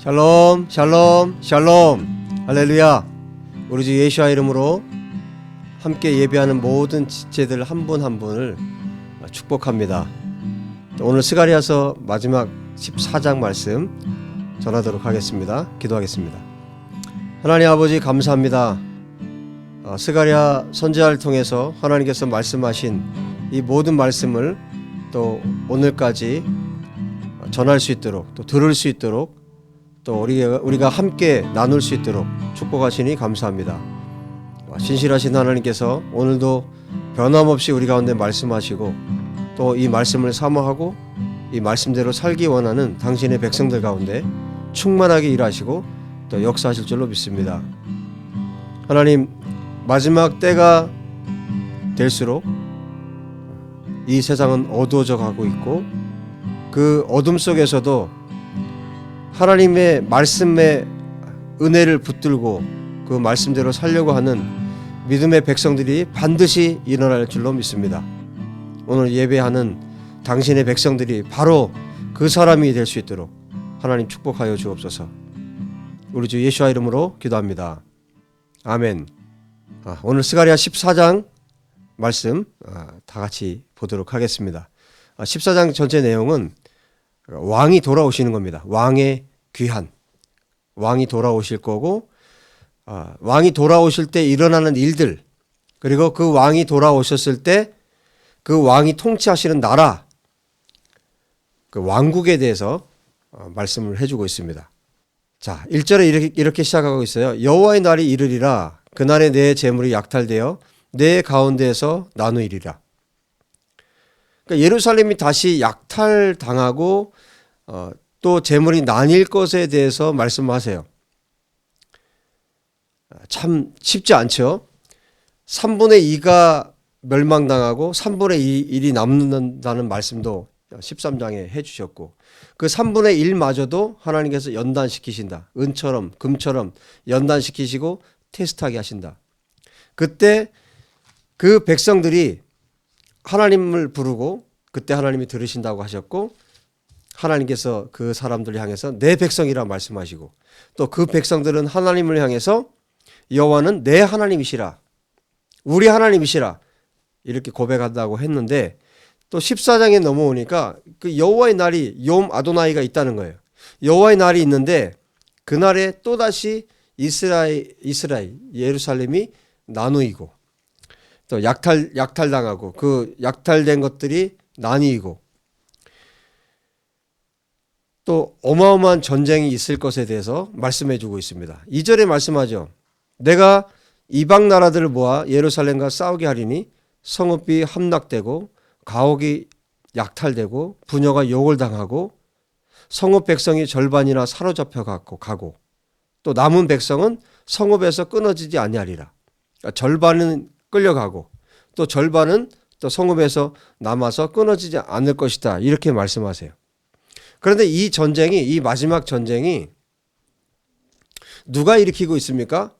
샬롬 샬롬 샬롬 할렐루야. 우리 주 예수와 이름으로 함께 예배하는 모든 지체들 한 분 한 분을 축복합니다. 오늘 스가랴서 마지막 14장 말씀 전하도록 하겠습니다. 기도하겠습니다. 하나님 아버지 감사합니다. 스가랴 선지자를 통해서 하나님께서 말씀하신 이 모든 말씀을 또 오늘까지 전할 수 있도록 또 들을 수 있도록 또 우리가 함께 나눌 수 있도록 축복하시니 감사합니다. 신실하신 하나님께서 오늘도 변함없이 우리 가운데 말씀하시고 또 이 말씀을 사모하고 이 말씀대로 살기 원하는 당신의 백성들 가운데 충만하게 일하시고 또 역사하실 줄로 믿습니다. 하나님, 마지막 때가 될수록 이 세상은 어두워져 가고 있고 그 어둠 속에서도 하나님의 말씀의 은혜를 붙들고 그 말씀대로 살려고 하는 믿음의 백성들이 반드시 일어날 줄로 믿습니다. 오늘 예배하는 당신의 백성들이 바로 그 사람이 될 수 있도록 하나님 축복하여 주옵소서. 우리 주 예수와 이름으로 기도합니다. 아멘. 오늘 스가랴 14장 말씀 다 같이 보도록 하겠습니다. 14장 전체 내용은 왕이 돌아오시는 겁니다. 왕의 귀환. 왕이 돌아오실 거고 왕이 돌아오실 때 일어나는 일들, 그리고 그 왕이 돌아오셨을 때 그 왕이 통치하시는 나라, 그 왕국에 대해서 말씀을 해주고 있습니다. 자, 1절에 이렇게 시작하고 있어요. 여호와의 날이 이르리라. 그날에 내 재물이 약탈되어 내 가운데에서 나누이리라. 그러니까 예루살렘이 다시 약탈당하고 또 재물이 나뉠 것에 대해서 말씀하세요. 참 쉽지 않죠. 3분의 2가 멸망당하고 3분의 1이 남는다는 말씀도 13장에 해주셨고 그 3분의 1마저도 하나님께서 연단시키신다. 은처럼 금처럼 연단시키시고 테스트하게 하신다. 그때 그 백성들이 하나님을 부르고 그때 하나님이 들으신다고 하셨고 하나님께서 그 사람들을 향해서 내 백성이라 말씀하시고 또 그 백성들은 하나님을 향해서 여호와는 내 하나님이시라, 우리 하나님이시라 이렇게 고백한다고 했는데 또 14장에 넘어오니까 그 여호와의 날이 욤 아도나이가 있다는 거예요. 여호와의 날이 있는데 그날에 또다시 이스라엘 예루살렘이 나누이고 또 약탈당하고 그 약탈된 것들이 나뉘고 또 어마어마한 전쟁이 있을 것에 대해서 말씀해 주고 있습니다. 2절에 말씀하죠. 내가 이방 나라들을 모아 예루살렘과 싸우게 하리니 성읍이 함락되고 가옥이 약탈되고 부녀가 욕을 당하고 성읍 백성이 절반이나 사로잡혀 가고 또 남은 백성은 성읍에서 끊어지지 아니하리라. 그러니까 절반은 끌려가고 또 절반은 또 성읍에서 남아서 끊어지지 않을 것이다. 이렇게 말씀하세요. 그런데 이 전쟁이, 이 마지막 전쟁이 누가 일으키고 있습니까?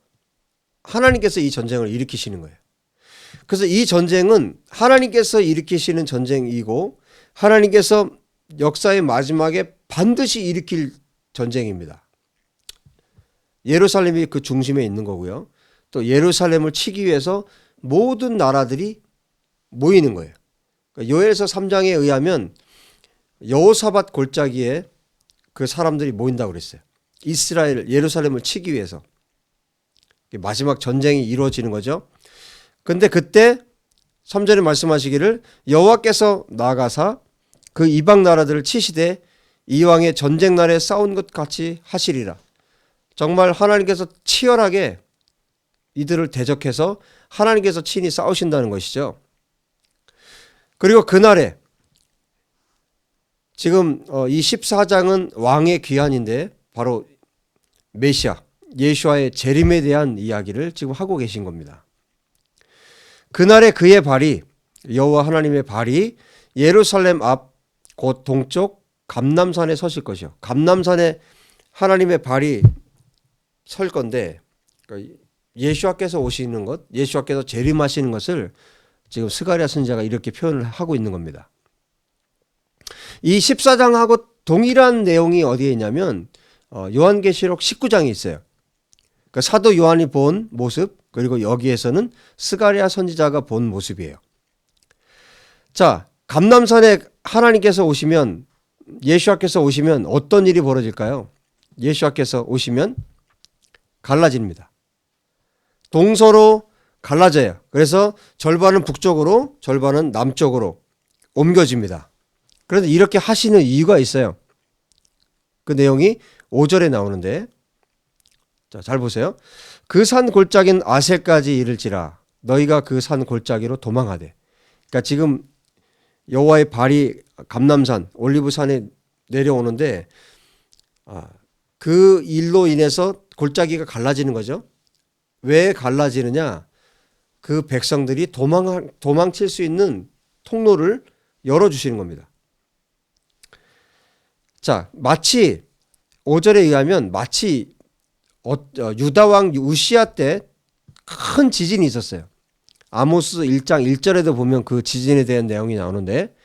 하나님께서 이 전쟁을 일으키시는 거예요. 그래서 이 전쟁은 하나님께서 일으키시는 전쟁이고 하나님께서 역사의 마지막에 반드시 일으킬 전쟁입니다. 예루살렘이 그 중심에 있는 거고요. 또 예루살렘을 치기 위해서 모든 나라들이 모이는 거예요. 그러니까 요엘서 3장에 의하면 여호사밧 골짜기에 그 사람들이 모인다고 그랬어요. 이스라엘, 예루살렘을 치기 위해서. 마지막 전쟁이 이루어지는 거죠. 근데 그때 3절에 말씀하시기를 여호와께서 나아가사 그 이방 나라들을 치시되 이왕의 전쟁 날에 싸운 것 같이 하시리라. 정말 하나님께서 치열하게 이들을 대적해서 하나님께서 친히 싸우신다는 것이죠. 그리고 그날에 지금 이 14장은 왕의 귀환인데 바로 메시아 예수와의 재림에 대한 이야기를 지금 하고 계신 겁니다. 그날에 그의 발이, 여호와 하나님의 발이 예루살렘 앞 곧 동쪽 감람산에 서실 것이요. 감람산에 하나님의 발이 설 건데 예수와께서 오시는 것, 예수와께서 재림하시는 것을 지금 스가랴 선지자가 이렇게 표현을 하고 있는 겁니다. 이 14장하고 동일한 내용이 어디에 있냐면 요한계시록 19장이 있어요. 그러니까 사도 요한이 본 모습, 그리고 여기에서는 스가랴 선지자가 본 모습이에요. 자, 감람산에 하나님께서 오시면, 예수와께서 오시면 어떤 일이 벌어질까요? 예수와께서 오시면 갈라집니다. 동서로 갈라져요. 그래서 절반은 북쪽으로, 절반은 남쪽으로 옮겨집니다. 그런데 이렇게 하시는 이유가 있어요. 그 내용이 5절에 나오는데, 자, 잘 보세요. 그 산 골짜기는 아셀까지 이를지라 너희가 그 산 골짜기로 도망하되. 그러니까 지금 여호와의 발이 감람산 올리브산에 내려오는데 그 일로 인해서 골짜기가 갈라지는 거죠. 왜 갈라지느냐? 그 백성들이 도망칠 수 있는 통로를 열어주시는 겁니다. 자, 마치 5절에 의하면 마치 유다왕 우시야 때 큰 지진이 있었어요. 아모스 1장 1절에도 보면 그 지진에 대한 내용이 나오는데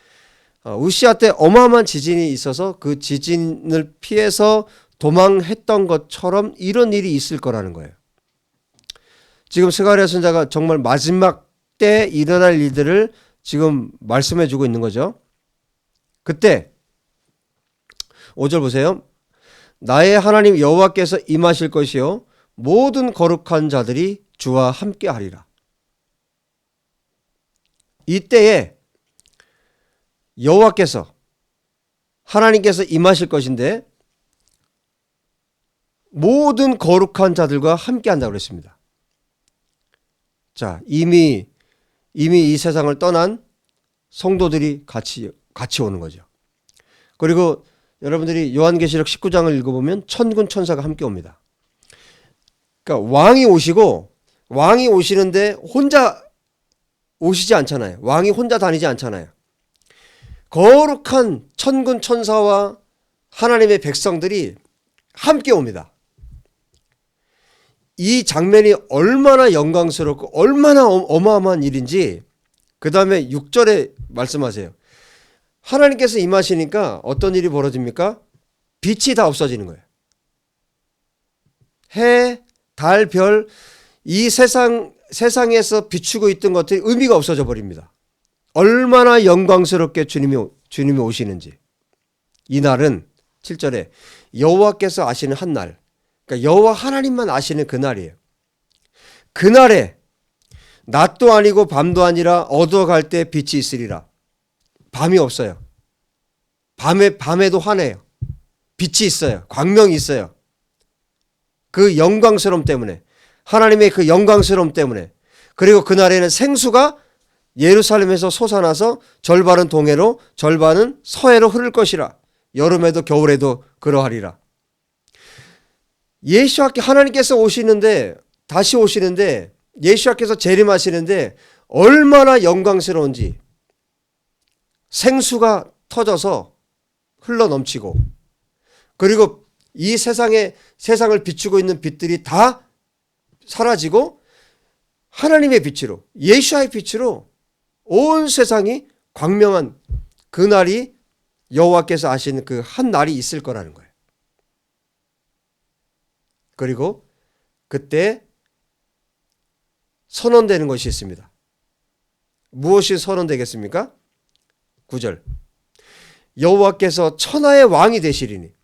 우시야 때 어마어마한 지진이 있어서 그 지진을 피해서 도망했던 것처럼 이런 일이 있을 거라는 거예요. 지금 스가랴 선지자가 정말 마지막 때 일어날 일들을 지금 말씀해 주고 있는 거죠. 그때 5절 보세요. 나의 하나님 여호와께서 임하실 것이요 모든 거룩한 자들이 주와 함께 하리라. 이때에 여호와께서 하나님께서 임하실 것인데 모든 거룩한 자들과 함께 한다고 그랬습니다. 자, 이미 이 세상을 떠난 성도들이 같이 오는 거죠. 그리고 여러분들이 요한계시록 19장을 읽어보면 천군 천사가 함께 옵니다. 그러니까 왕이 오시는데 혼자 오시지 않잖아요. 왕이 혼자 다니지 않잖아요. 거룩한 천군 천사와 하나님의 백성들이 함께 옵니다. 이 장면이 얼마나 영광스럽고 얼마나 어마어마한 일인지 그 다음에 6절에 말씀하세요. 하나님께서 임하시니까 어떤 일이 벌어집니까? 빛이 다 없어지는 거예요. 해, 달, 별, 이 세상에서 비추고 있던 것들이 의미가 없어져 버립니다. 얼마나 영광스럽게 주님이 오시는지. 이 날은 7절에 여호와께서 아시는 한 날, 그러니까 여호와 하나님만 아시는 그 날이에요. 그날에 낮도 아니고 밤도 아니라 어두워갈 때 빛이 있으리라. 밤이 없어요. 밤에도 환해요. 빛이 있어요. 광명이 있어요. 그 영광스러움 때문에, 하나님의 그 영광스러움 때문에. 그리고 그날에는 생수가 예루살렘에서 솟아나서 절반은 동해로 절반은 서해로 흐를 것이라. 여름에도 겨울에도 그러하리라. 예수와께 하나님께서 다시 오시는데 예수와께서 재림하시는데 얼마나 영광스러운지. 생수가 터져서 흘러 넘치고, 그리고 이 세상을 비추고 있는 빛들이 다 사라지고 하나님의 빛으로, 예수와의 빛으로 온 세상이 광명한 그날이 여호와께서 아시는 그 한 날이 있을 거라는 거예요. 그리고 그때 선언되는 것이 있습니다. 무엇이 선언되겠습니까? 9절. 여호와께서 천하의 왕이 되시리니.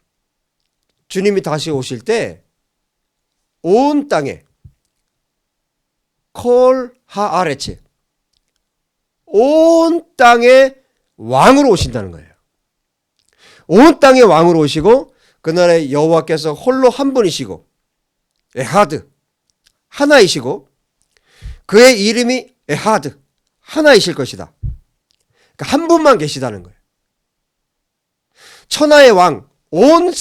주님이 다시 오실 때 온 땅에 콜 하아레츠, 온 땅의 왕으로 오신다는 거예요. 온 땅의 왕으로 오시고 그날에 여호와께서 홀로 한 분이시고 에하드 하나이시고 그의 이름이 에하드 하나이실 것이다. 그러니까 한 분만 계시다는 거예요. 천하의 왕, 온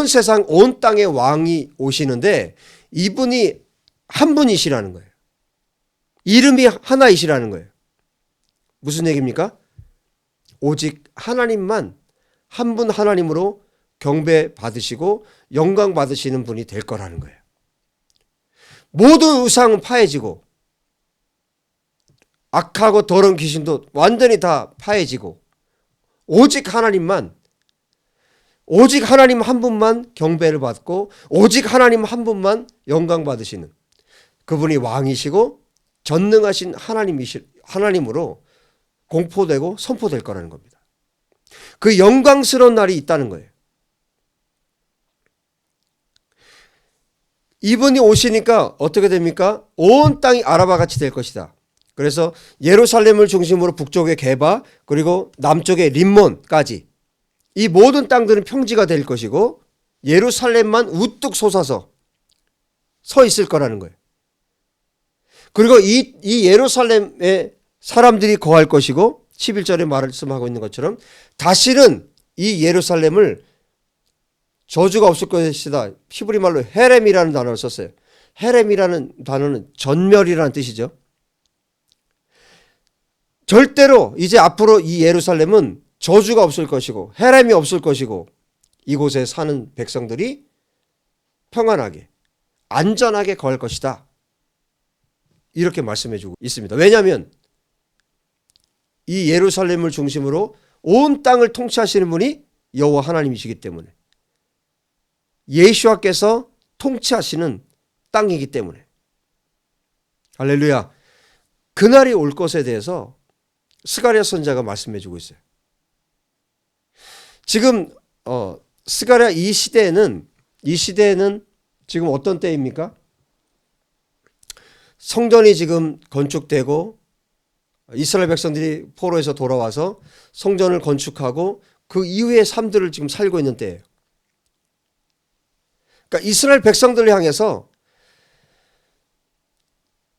세상 온 땅의 왕이 오시는데 이분이 한 분이시라는 거예요. 이름이 하나이시라는 거예요. 무슨 얘기입니까? 오직 하나님만 한 분 하나님으로 경배 받으시고 영광 받으시는 분이 될 거라는 거예요. 모든 우상은 파해지고 악하고 더러운 귀신도 완전히 다 파해지고 오직 하나님만 오직 하나님 한 분만 경배를 받고 오직 하나님 한 분만 영광 받으시는 그분이 왕이시고 전능하신 하나님으로 공포되고 선포될 거라는 겁니다. 그 영광스러운 날이 있다는 거예요. 이분이 오시니까 어떻게 됩니까? 온 땅이 아라바 같이 될 것이다. 그래서 예루살렘을 중심으로 북쪽의 게바 그리고 남쪽의 림몬까지 이 모든 땅들은 평지가 될 것이고 예루살렘만 우뚝 솟아서 서 있을 거라는 거예요. 그리고 이 예루살렘에 사람들이 거할 것이고 11절에 말씀하고 있는 것처럼 다시는 이 예루살렘을 저주가 없을 것이다. 히브리 말로 헤렘이라는 단어를 썼어요. 헤렘이라는 단어는 전멸이라는 뜻이죠. 절대로 이제 앞으로 이 예루살렘은 저주가 없을 것이고 헤렘이 없을 것이고 이곳에 사는 백성들이 평안하게 안전하게 거할 것이다. 이렇게 말씀해 주고 있습니다. 왜냐하면 이 예루살렘을 중심으로 온 땅을 통치하시는 분이 여호와 하나님이시기 때문에 예수와께서 통치하시는 땅이기 때문에 할렐루야. 그날이 올 것에 대해서 스가랴 선지자가 말씀해 주고 있어요. 지금 스가랴 이 시대에는 지금 어떤 때입니까? 성전이 지금 건축되고 이스라엘 백성들이 포로에서 돌아와서 성전을 건축하고 그 이후의 삶들을 지금 살고 있는 때예요. 그러니까 이스라엘 백성들을 향해서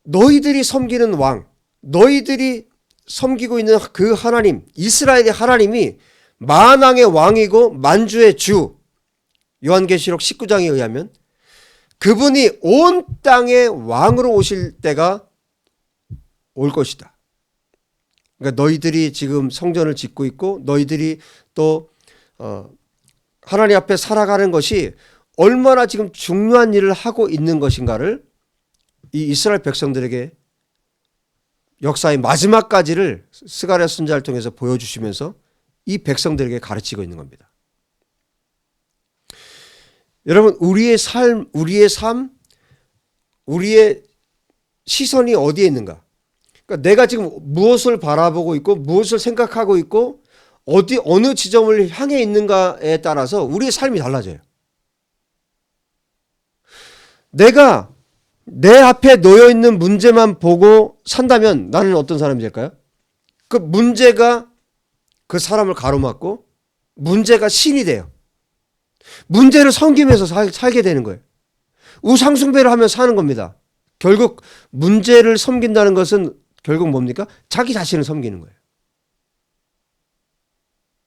너희들이 섬기는 왕, 너희들이 섬기고 있는 그 하나님, 이스라엘의 하나님이 만왕의 왕이고 만주의 주, 요한계시록 19장에 의하면 그분이 온 땅의 왕으로 오실 때가 올 것이다. 그러니까 너희들이 지금 성전을 짓고 있고 너희들이 또 하나님 앞에 살아가는 것이 얼마나 지금 중요한 일을 하고 있는 것인가를 이 이스라엘 백성들에게 역사의 마지막까지를 스가랴 선지자를 통해서 보여주시면서 이 백성들에게 가르치고 있는 겁니다. 여러분, 우리의 삶, 우리의 시선이 어디에 있는가? 그러니까 내가 지금 무엇을 바라보고 있고 무엇을 생각하고 있고 어느 지점을 향해 있는가에 따라서 우리의 삶이 달라져요. 내가 내 앞에 놓여 있는 문제만 보고 산다면 나는 어떤 사람이 될까요? 그 문제가 그 사람을 가로막고 문제가 신이 돼요. 문제를 섬기면서 살게 되는 거예요. 우상숭배를 하며 사는 겁니다. 결국 문제를 섬긴다는 것은 결국 뭡니까? 자기 자신을 섬기는 거예요.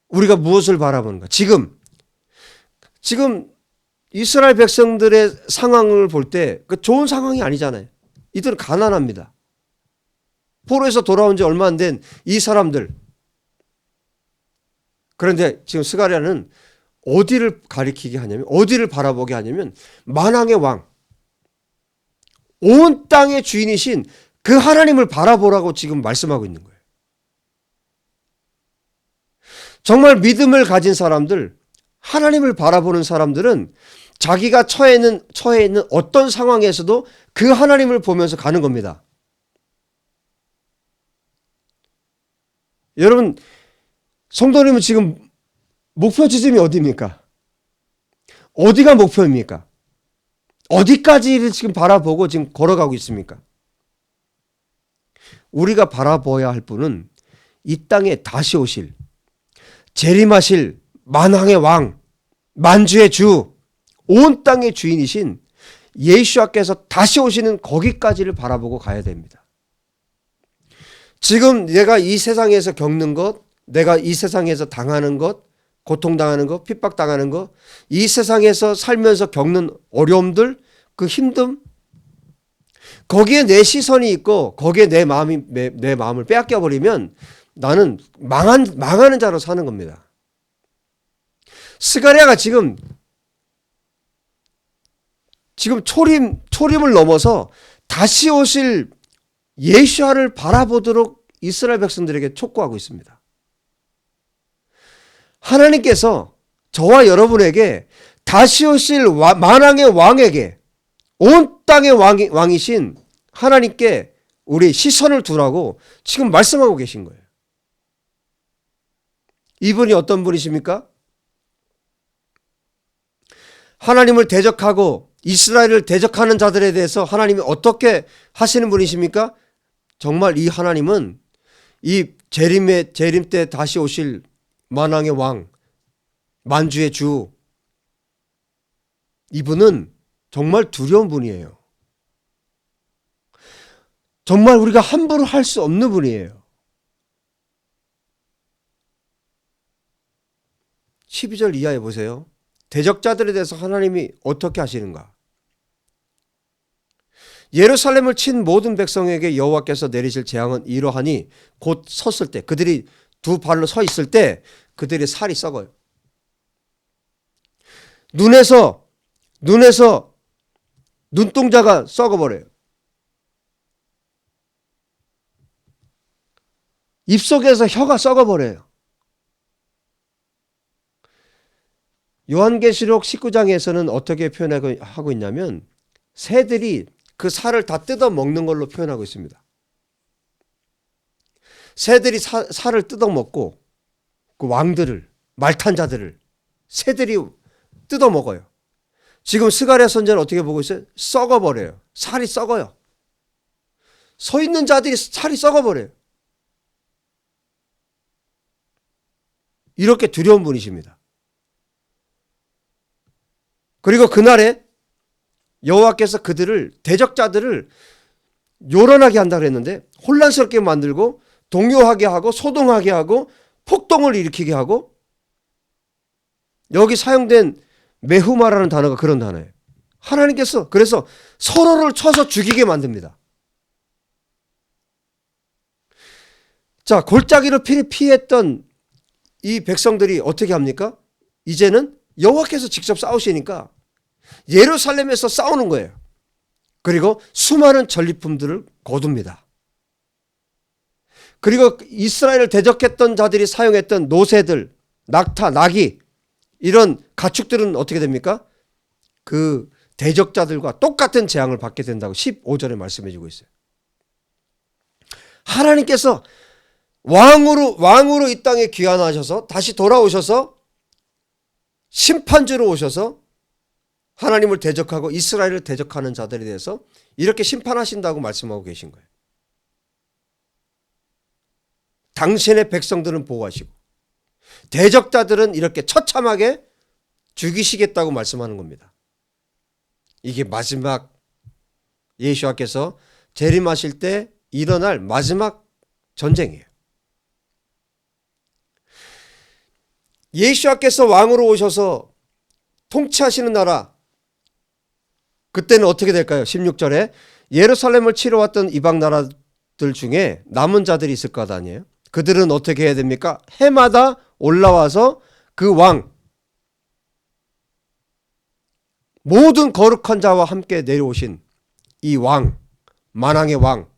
우리가 무엇을 바라보는가? 지금 이스라엘 백성들의 상황을 볼 때 그 좋은 상황이 아니잖아요. 이들은 가난합니다. 포로에서 돌아온 지 얼마 안 된 이 사람들. 그런데 지금 스가랴는 어디를 가리키게 하냐면 어디를 바라보게 하냐면 만왕의 왕, 온 땅의 주인이신 그 하나님을 바라보라고 지금 말씀하고 있는 거예요. 정말 믿음을 가진 사람들, 하나님을 바라보는 사람들은 자기가 처해 있는 어떤 상황에서도 그 하나님을 보면서 가는 겁니다. 여러분, 성도님은 지금 목표 지점이 어디입니까? 어디가 목표입니까? 어디까지를 지금 바라보고 지금 걸어가고 있습니까? 우리가 바라봐야 할 분은 이 땅에 다시 오실, 재림하실 만왕의 왕, 만주의 주, 온 땅의 주인이신 예수와께서 다시 오시는 거기까지를 바라보고 가야 됩니다. 지금 내가 이 세상에서 겪는 것, 내가 이 세상에서 당하는 것, 고통당하는 것, 핍박당하는 것, 이 세상에서 살면서 겪는 어려움들, 그 힘듦, 거기에 내 시선이 있고 거기에 내 마음을 빼앗겨 버리면 나는 망하는 자로 사는 겁니다. 스가랴가 지금 초림을 넘어서 다시 오실 예수와를 바라보도록 이스라엘 백성들에게 촉구하고 있습니다. 하나님께서 저와 여러분에게 다시 오실 만왕의 왕에게, 온 땅의 왕이신 하나님께 우리 시선을 두라고 지금 말씀하고 계신 거예요. 이분이 어떤 분이십니까? 하나님을 대적하고 이스라엘을 대적하는 자들에 대해서 하나님이 어떻게 하시는 분이십니까? 정말 이 하나님은 이 재림 때 다시 오실 만왕의 왕, 만주의 주, 이분은 정말 두려운 분이에요. 정말 우리가 함부로 할 수 없는 분이에요. 12절 이하에 보세요. 대적자들에 대해서 하나님이 어떻게 하시는가? 예루살렘을 친 모든 백성에게 여호와께서 내리실 재앙은 이러하니 곧 섰을 때, 그들이 두 발로 서 있을 때 그들의 살이 썩어요. 눈에서 눈동자가 썩어버려요. 입속에서 혀가 썩어버려요. 요한계시록 19장에서는 어떻게 표현하고 있냐면 새들이 그 살을 다 뜯어 먹는 걸로 표현하고 있습니다. 새들이 살을 뜯어 먹고 그 왕들을, 말탄자들을 새들이 뜯어 먹어요. 지금 스가랴 선지자는 어떻게 보고 있어요? 썩어버려요. 살이 썩어요. 서 있는 자들이 살이 썩어버려요. 이렇게 두려운 분이십니다. 그리고 그날에 여호와께서 그들을, 대적자들을 요란하게 한다 그랬는데 혼란스럽게 만들고 동요하게 하고 소동하게 하고 폭동을 일으키게 하고, 여기 사용된 메후마라는 단어가 그런 단어예요. 하나님께서 그래서 서로를 쳐서 죽이게 만듭니다. 자, 골짜기를 피했던 이 백성들이 어떻게 합니까? 이제는 여호와께서 직접 싸우시니까 예루살렘에서 싸우는 거예요. 그리고 수많은 전리품들을 거둡니다. 그리고 이스라엘을 대적했던 자들이 사용했던 노새들, 낙타, 나귀, 이런 가축들은 어떻게 됩니까? 그 대적자들과 똑같은 재앙을 받게 된다고 15절에 말씀해 주고 있어요. 하나님께서 왕으로 이 땅에 귀환하셔서 다시 돌아오셔서 심판주로 오셔서 하나님을 대적하고 이스라엘을 대적하는 자들에 대해서 이렇게 심판하신다고 말씀하고 계신 거예요. 당신의 백성들은 보호하시고 대적자들은 이렇게 처참하게 죽이시겠다고 말씀하는 겁니다. 이게 마지막 예수와께서 재림하실 때 일어날 마지막 전쟁이에요. 예수와께서 왕으로 오셔서 통치하시는 나라, 그때는 어떻게 될까요? 16절에 예루살렘을 치러 왔던 이방 나라들 중에 남은 자들이 있을 것 아니에요? 그들은 어떻게 해야 됩니까? 해마다 올라와서 그 왕, 모든 거룩한 자와 함께 내려오신 이 왕, 만왕의 왕,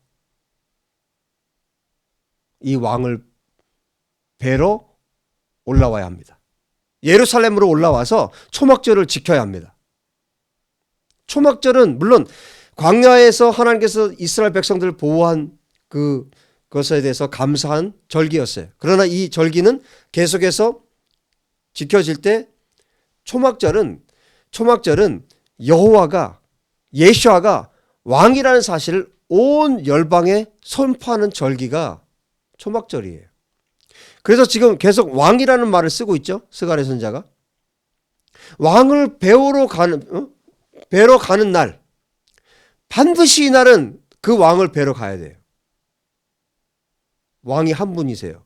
이 왕을 뵈러 올라와야 합니다. 예루살렘으로 올라와서 초막절을 지켜야 합니다. 초막절은 물론 광야에서 하나님께서 이스라엘 백성들을 보호한 그것에 대해서 감사한 절기였어요. 그러나 이 절기는 계속해서 지켜질 때 초막절은 여호와가, 예수아가 왕이라는 사실을 온 열방에 선포하는 절기가 초막절이에요. 그래서 지금 계속 왕이라는 말을 쓰고 있죠. 스가랴 선지자가. 왕을 뵈러 가는 날, 반드시 이 날은 그 왕을 뵈러 가야 돼요. 왕이 한 분이세요.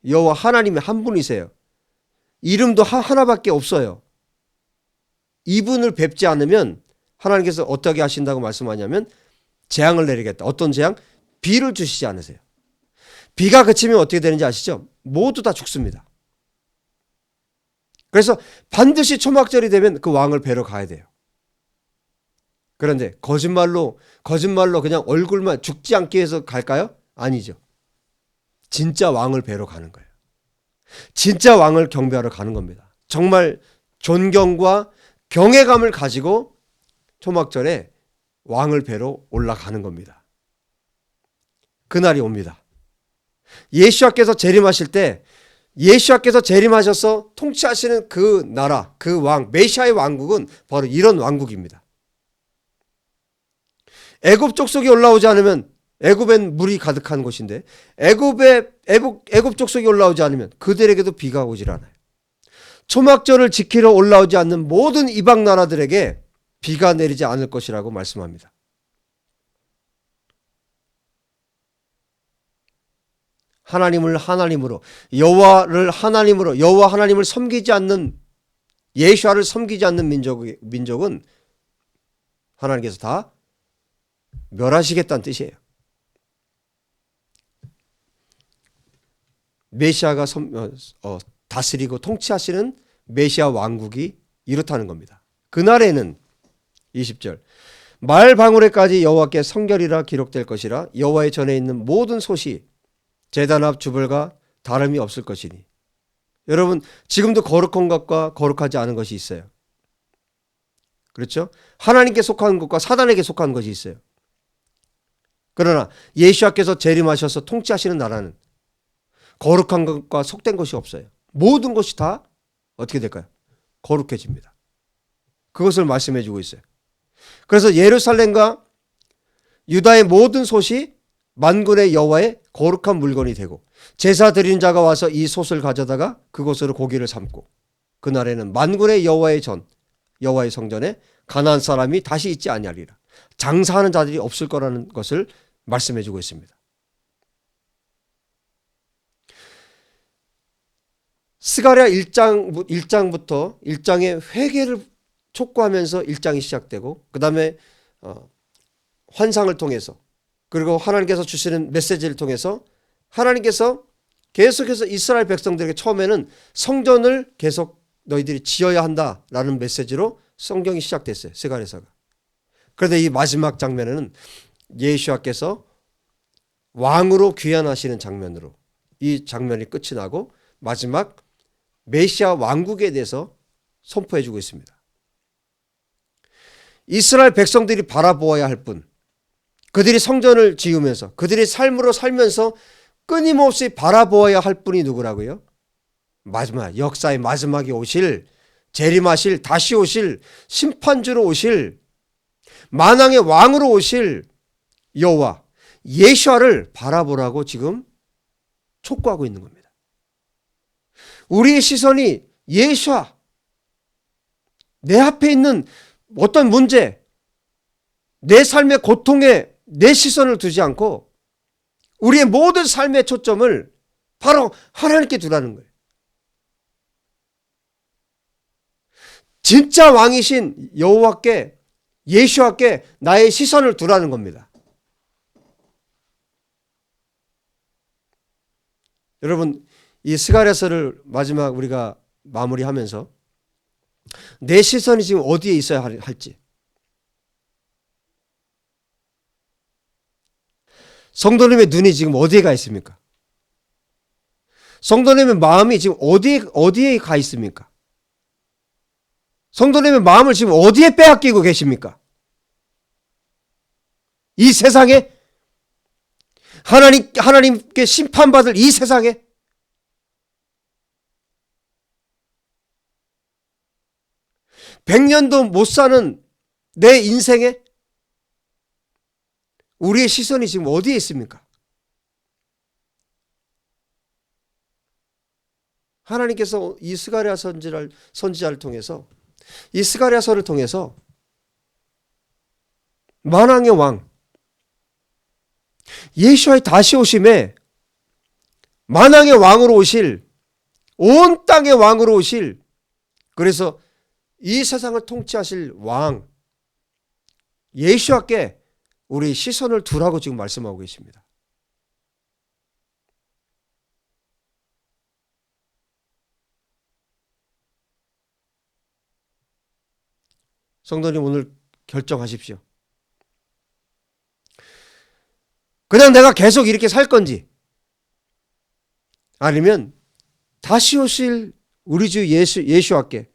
여호와 하나님이 한 분이세요. 이름도 하나밖에 없어요. 이분을 뵙지 않으면 하나님께서 어떻게 하신다고 말씀하냐면 재앙을 내리겠다. 어떤 재앙? 비를 주시지 않으세요. 비가 그치면 어떻게 되는지 아시죠? 모두 다 죽습니다. 그래서 반드시 초막절이 되면 그 왕을 뵈러 가야 돼요. 그런데 거짓말로 그냥 얼굴만 죽지 않기 위해서 갈까요? 아니죠. 진짜 왕을 뵈러 가는 거예요. 진짜 왕을 경배하러 가는 겁니다. 정말 존경과 경외감을 가지고 초막절에 왕을 뵈러 올라가는 겁니다. 그날이 옵니다. 예수와께서 재림하실 때 예수와께서 재림하셔서 통치하시는 그 나라, 그 왕, 메시아의 왕국은 바로 이런 왕국입니다. 애굽 족속이 올라오지 않으면, 애굽엔 물이 가득한 곳인데 애굽 족속이 올라오지 않으면 그들에게도 비가 오질 않아요. 초막절을 지키러 올라오지 않는 모든 이방 나라들에게 비가 내리지 않을 것이라고 말씀합니다. 하나님을 하나님으로, 여호와를 하나님으로, 여호와 하나님을 섬기지 않는, 예수와를 섬기지 않는 민족은 하나님께서 다 멸하시겠다는 뜻이에요. 메시아가 다스리고 통치하시는 메시아 왕국이 이렇다는 겁니다. 그날에는 20절 말 방울에까지 여호와께 성결이라 기록될 것이라 여호와의 전에 있는 모든 솥이 제단 앞 주벌과 다름이 없을 것이니. 여러분, 지금도 거룩한 것과 거룩하지 않은 것이 있어요. 그렇죠? 하나님께 속한 것과 사단에게 속한 것이 있어요. 그러나 예수와께서 재림하셔서 통치하시는 나라는 거룩한 것과 속된 것이 없어요. 모든 것이 다 어떻게 될까요? 거룩해집니다. 그것을 말씀해 주고 있어요. 그래서 예루살렘과 유다의 모든 솥이 만군의 여호와의 거룩한 물건이 되고 제사 드리는 자가 와서 이 솥을 가져다가 그곳으로 고기를 삶고 그날에는 만군의 여호와의 성전에 가나안 사람이 다시 있지 아니하리라. 장사하는 자들이 없을 거라는 것을 말씀해 주고 있습니다. 스가랴 1장부터 1장의 회개를 촉구하면서 1장이 시작되고 그 다음에 환상을 통해서 그리고 하나님께서 주시는 메시지를 통해서 하나님께서 계속해서 이스라엘 백성들에게 처음에는 성전을 계속 너희들이 지어야 한다라는 메시지로 성경이 시작됐어요. 스가랴서가. 그런데 이 마지막 장면에는 예수와께서 왕으로 귀환하시는 장면으로 이 장면이 끝이 나고 마지막 메시아 왕국에 대해서 선포해 주고 있습니다. 이스라엘 백성들이 바라보아야 할 분, 그들이 성전을 지으면서 그들이 삶으로 살면서 끊임없이 바라보아야 할 분이 누구라고요? 마지막 역사의 마지막에 오실, 재림하실, 다시 오실, 심판주로 오실, 만왕의 왕으로 오실 여호와 예수와를 바라보라고 지금 촉구하고 있는 겁니다. 우리의 시선이 예수와, 내 앞에 있는 어떤 문제, 내 삶의 고통에 내 시선을 두지 않고 우리의 모든 삶의 초점을 바로 하나님께 두라는 거예요. 진짜 왕이신 여호와께, 예수와께 나의 시선을 두라는 겁니다. 여러분, 이 스가랴서를 마지막 우리가 마무리하면서 내 시선이 지금 어디에 있어야 할지, 성도님의 눈이 지금 어디에 가 있습니까? 성도님의 마음이 지금 어디에 가 있습니까? 성도님의 마음을 지금 어디에 빼앗기고 계십니까? 이 세상에? 하나님께 심판받을 이 세상에? 백년도 못 사는 내 인생에? 우리의 시선이 지금 어디에 있습니까? 하나님께서 이 스가랴 선지자를 통해서, 이 스가랴서를 통해서 만왕의 왕 예수와의 다시 오심에 만왕의 왕으로 오실, 온 땅의 왕으로 오실, 그래서 이 세상을 통치하실 왕 예수와께 우리 시선을 두라고 지금 말씀하고 계십니다. 성도님, 오늘 결정하십시오. 그냥 내가 계속 이렇게 살 건지, 아니면 다시 오실 우리 주 예수와께,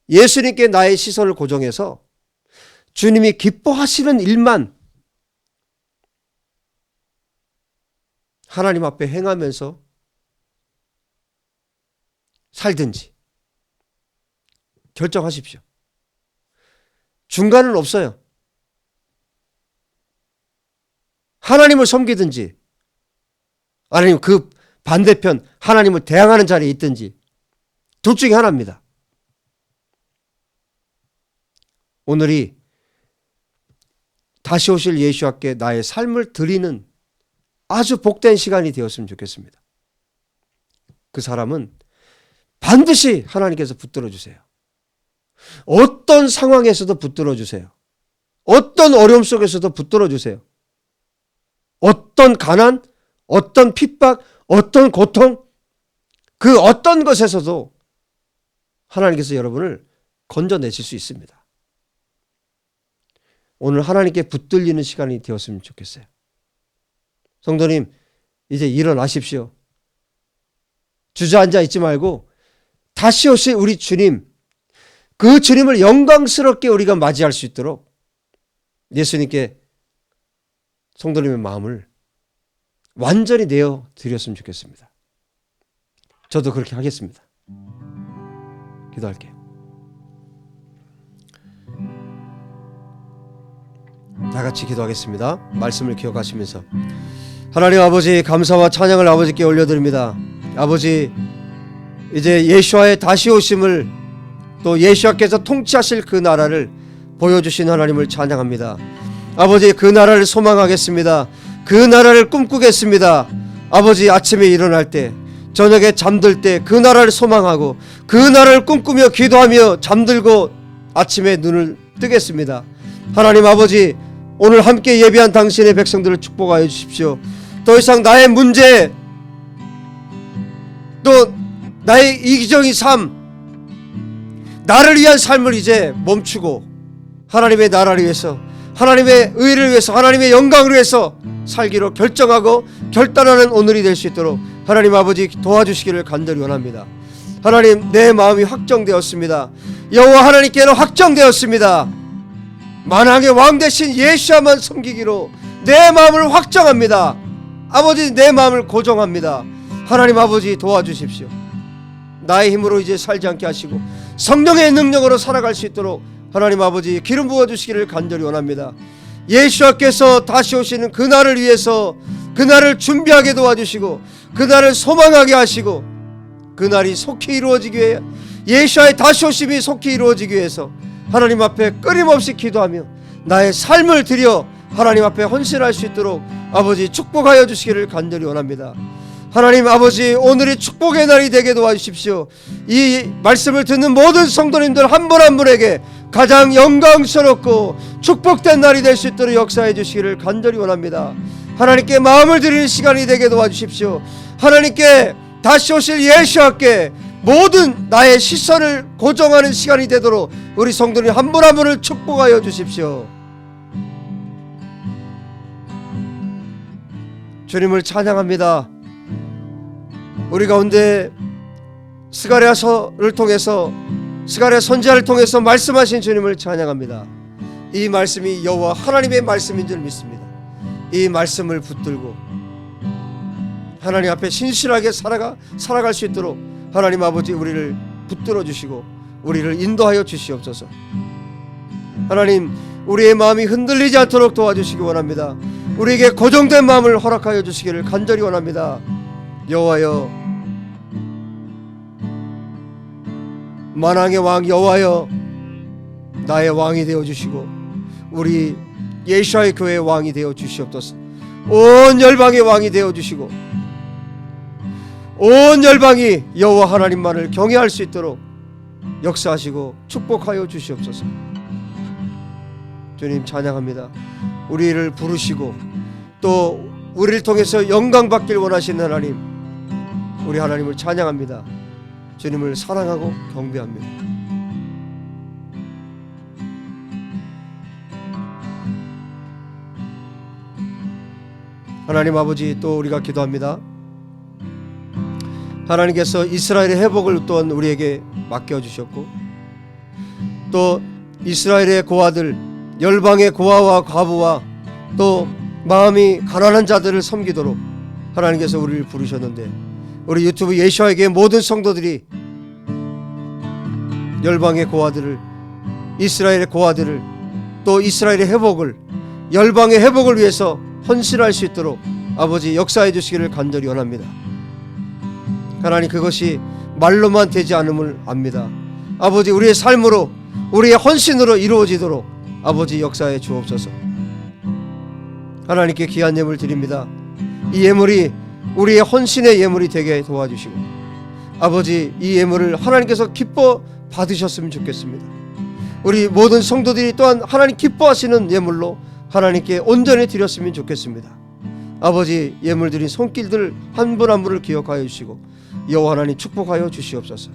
예수님께 나의 시선을 고정해서 주님이 기뻐하시는 일만 하나님 앞에 행하면서 살든지 결정하십시오. 중간은 없어요. 하나님을 섬기든지 아니면 그 반대편 하나님을 대항하는 자리에 있든지 둘 중에 하나입니다. 오늘이 다시 오실 예수와께 나의 삶을 드리는 아주 복된 시간이 되었으면 좋겠습니다. 그 사람은 반드시 하나님께서 붙들어 주세요. 어떤 상황에서도 붙들어 주세요. 어떤 어려움 속에서도 붙들어 주세요. 어떤 가난, 어떤 핍박, 어떤 고통, 그 어떤 것에서도 하나님께서 여러분을 건져내실 수 있습니다. 오늘 하나님께 붙들리는 시간이 되었으면 좋겠어요. 성도님, 이제 일어나십시오. 주저앉아 있지 말고 다시 오실 우리 주님, 그 주님을 영광스럽게 우리가 맞이할 수 있도록 예수님께 성도님의 마음을 완전히 내어 드렸으면 좋겠습니다. 저도 그렇게 하겠습니다. 기도할게요. 다 같이 기도하겠습니다. 말씀을 기억하시면서 하나님 아버지, 감사와 찬양을 아버지께 올려드립니다. 아버지, 이제 예수와의 다시 오심을, 또 예수와께서 통치하실 그 나라를 보여주신 하나님을 찬양합니다. 아버지, 그 나라를 소망하겠습니다. 그 나라를 꿈꾸겠습니다. 아버지, 아침에 일어날 때, 저녁에 잠들 때 그 나라를 소망하고 그 나라를 꿈꾸며 기도하며 잠들고 아침에 눈을 뜨겠습니다. 하나님 아버지, 오늘 함께 예배한 당신의 백성들을 축복하여 주십시오. 더 이상 나의 문제, 또 나의 이기적인 삶, 나를 위한 삶을 이제 멈추고 하나님의 나라를 위해서, 하나님의 의를 위해서, 하나님의 영광을 위해서 살기로 결정하고 결단하는 오늘이 될 수 있도록 하나님 아버지 도와주시기를 간절히 원합니다. 하나님, 내 마음이 확정되었습니다. 여호와 하나님께는 확정되었습니다. 만왕의 왕 대신 예수야만 섬기기로 내 마음을 확정합니다. 아버지, 내 마음을 고정합니다. 하나님 아버지, 도와주십시오. 나의 힘으로 이제 살지 않게 하시고 성령의 능력으로 살아갈 수 있도록 하나님 아버지 기름 부어주시기를 간절히 원합니다. 예수께서 다시 오시는 그날을 위해서 그날을 준비하게 도와주시고 그날을 소망하게 하시고 그날이 속히 이루어지기 위해, 예수의 다시 오심이 속히 이루어지기 위해서 하나님 앞에 끊임없이 기도하며 나의 삶을 드려 하나님 앞에 헌신할 수 있도록 아버지 축복하여 주시기를 간절히 원합니다. 하나님 아버지, 오늘이 축복의 날이 되게 도와주십시오. 이 말씀을 듣는 모든 성도님들 한 분 한 분에게 가장 영광스럽고 축복된 날이 될 수 있도록 역사해 주시기를 간절히 원합니다. 하나님께 마음을 드리는 시간이 되게 도와주십시오. 하나님께 다시 오실 예수께 모든 나의 시선을 고정하는 시간이 되도록 우리 성도님 한 분 한 분을 축복하여 주십시오. 주님을 찬양합니다. 우리 가운데 스가랴서를 통해서, 스가랴 선지자를 통해서 말씀하신 주님을 찬양합니다. 이 말씀이 여호와 하나님의 말씀인 줄 믿습니다. 이 말씀을 붙들고 하나님 앞에 신실하게 살아갈 수 있도록 하나님 아버지 우리를 붙들어 주시고 우리를 인도하여 주시옵소서. 하나님, 우리의 마음이 흔들리지 않도록 도와주시기 원합니다. 우리에게 고정된 마음을 허락하여 주시기를 간절히 원합니다. 여호와여, 만왕의 왕 여호와여, 나의 왕이 되어 주시고 우리 예수의 교회의 왕이 되어 주시옵소서. 온 열방의 왕이 되어 주시고 온 열방이 여호와 하나님만을 경외할 수 있도록 역사하시고 축복하여 주시옵소서. 주님 찬양합니다. 우리를 부르시고 또 우리를 통해서 영광 받길 원하시는 하나님, 우리 하나님을 찬양합니다. 주님을 사랑하고 경배합니다. 하나님 아버지, 또 우리가 기도합니다. 하나님께서 이스라엘의 회복을 또한 우리에게 맡겨주셨고, 또 이스라엘의 고아들, 열방의 고아와 과부와 또 마음이 가난한 자들을 섬기도록 하나님께서 우리를 부르셨는데, 우리 유튜브 예수와에게 모든 성도들이 열방의 고아들을, 이스라엘의 고아들을, 또 이스라엘의 회복을, 열방의 회복을 위해서 헌신할 수 있도록 아버지 역사해 주시기를 간절히 원합니다. 하나님, 그것이 말로만 되지 않음을 압니다. 아버지, 우리의 삶으로, 우리의 헌신으로 이루어지도록 아버지 역사해 주옵소서. 하나님께 귀한 예물 드립니다. 이 예물이 우리의 헌신의 예물이 되게 도와주시고, 아버지, 이 예물을 하나님께서 기뻐 받으셨으면 좋겠습니다. 우리 모든 성도들이 또한 하나님 기뻐하시는 예물로 하나님께 온전히 드렸으면 좋겠습니다. 아버지, 예물 드린 손길들 한 분 한 분을 기억하여 주시고 여호와 하나님 축복하여 주시옵소서.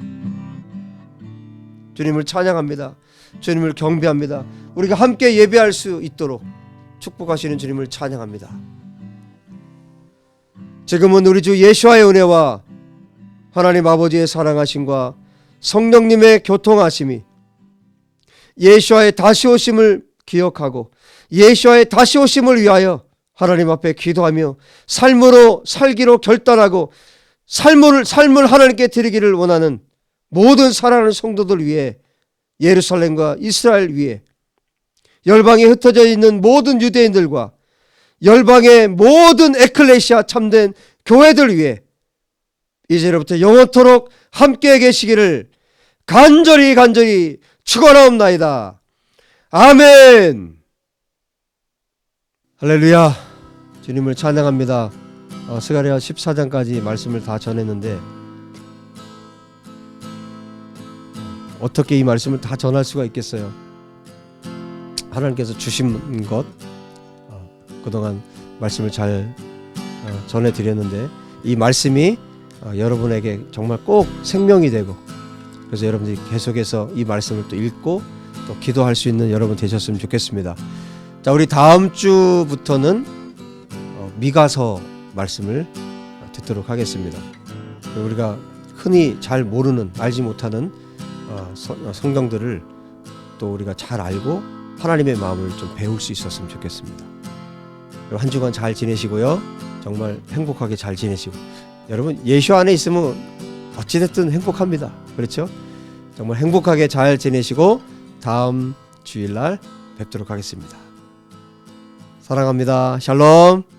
주님을 찬양합니다. 주님을 경배합니다. 우리가 함께 예배할 수 있도록 축복하시는 주님을 찬양합니다. 지금은 우리 주 예수와의 은혜와 하나님 아버지의 사랑하심과 성령님의 교통하심이, 예수와의 다시 오심을 기억하고 예수와의 다시 오심을 위하여 하나님 앞에 기도하며 삶으로 살기로 결단하고 삶을 하나님께 드리기를 원하는 모든 사랑하는 성도들 위해, 예루살렘과 이스라엘 위에, 열방에 흩어져 있는 모든 유대인들과 열방의 모든 에클레시아 참된 교회들 위해 이제로부터 영원토록 함께 계시기를 간절히 축원하옵나이다. 아멘. 할렐루야. 주님을 찬양합니다. 스가랴 14장까지 말씀을 다 전했는데 어떻게 이 말씀을 다 전할 수가 있겠어요? 하나님께서 주신 것, 그동안 말씀을 잘 전해드렸는데, 이 말씀이 여러분에게 정말 꼭 생명이 되고, 그래서 여러분들이 계속해서 이 말씀을 또 읽고 또 기도할 수 있는 여러분 되셨으면 좋겠습니다. 자, 우리 다음 주부터는 미가서 말씀을 듣도록 하겠습니다. 우리가 흔히 잘 모르는, 알지 못하는 성경들을 또 우리가 잘 알고 하나님의 마음을 좀 배울 수 있었으면 좋겠습니다. 한 주간 잘 지내시고요. 정말 행복하게 잘 지내시고, 여러분 예수 안에 있으면 어찌됐든 행복합니다. 그렇죠? 정말 행복하게 잘 지내시고 다음 주일날 뵙도록 하겠습니다. 사랑합니다. 샬롬.